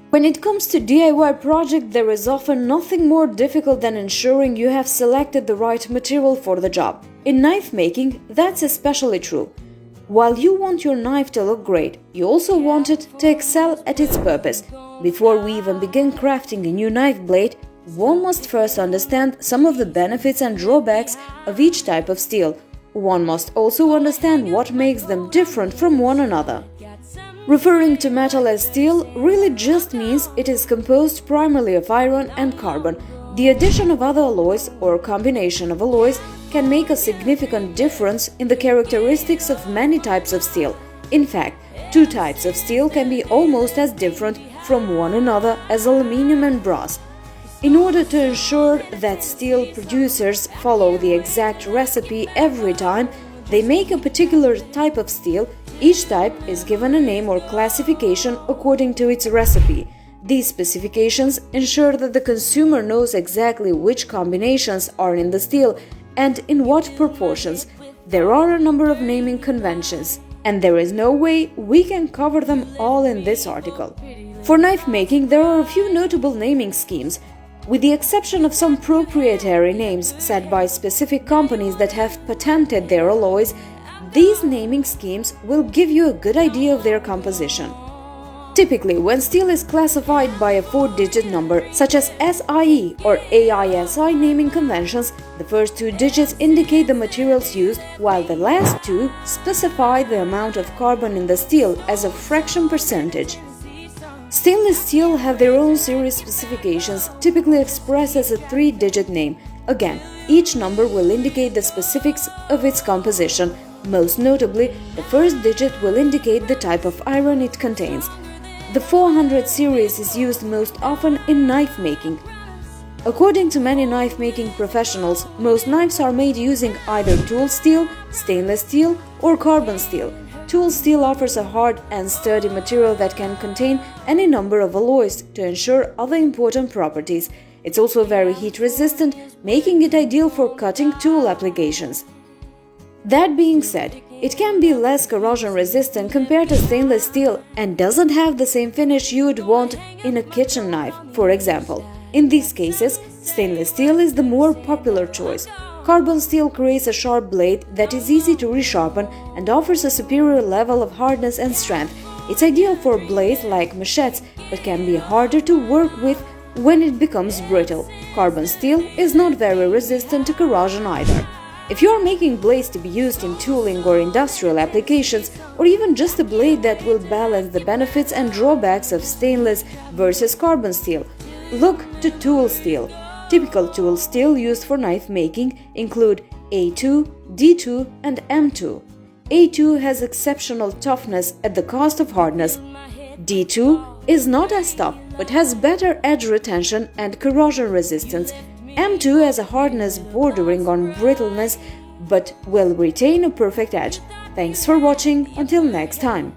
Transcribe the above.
When it comes to DIY project, there is often nothing more difficult than ensuring you have selected the right material for the job. In knife making, that's especially true. While you want your knife to look great, you also want it to excel at its purpose. Before we even begin crafting a new knife blade, one must first understand some of the benefits and drawbacks of each type of steel. One must also understand what makes them different from one another. Referring to metal as steel really just means it is composed primarily of iron and carbon. The addition of other alloys or combination of alloys can make a significant difference in the characteristics of many types of steel. In fact, two types of steel can be almost as different from one another as aluminum and brass. In order to ensure that steel producers follow the exact recipe every time they make a particular type of steel, each type is given a name or classification according to its recipe. These specifications ensure that the consumer knows exactly which combinations are in the steel and in what proportions. There are a number of naming conventions, and there is no way we can cover them all in this article. For knife making, there are a few notable naming schemes. With the exception of some proprietary names set by specific companies that have patented their alloys, these naming schemes will give you a good idea of their composition. Typically, when steel is classified by a 4-digit number, such as SIE or AISI naming conventions, the first 2 digits indicate the materials used, while the last 2 specify the amount of carbon in the steel as a fraction percentage. Stainless steel have their own series specifications, typically expressed as a 3-digit name. Again, each number will indicate the specifics of its composition. Most notably, the first digit will indicate the type of iron it contains. The 400 series is used most often in knife making. According to many knife making professionals, most knives are made using either tool steel, stainless steel, or carbon steel. Tool steel offers a hard and sturdy material that can contain any number of alloys to ensure other important properties. It's also very heat resistant, making it ideal for cutting tool applications. That being said, it can be less corrosion resistant compared to stainless steel and doesn't have the same finish you would want in a kitchen knife, for example. In these cases, stainless steel is the more popular choice. Carbon steel creates a sharp blade that is easy to resharpen and offers a superior level of hardness and strength. It's ideal for blades like machetes, but can be harder to work with when it becomes brittle. Carbon steel is not very resistant to corrosion either. If you are making blades to be used in tooling or industrial applications, or even just a blade that will balance the benefits and drawbacks of stainless versus carbon steel, look to tool steel. Typical tool steel used for knife making include A2, D2, and M2. A2 has exceptional toughness at the cost of hardness. D2 is not as tough but has better edge retention and corrosion resistance. M2 has a hardness bordering on brittleness but will retain a perfect edge. Thanks for watching. Until next time.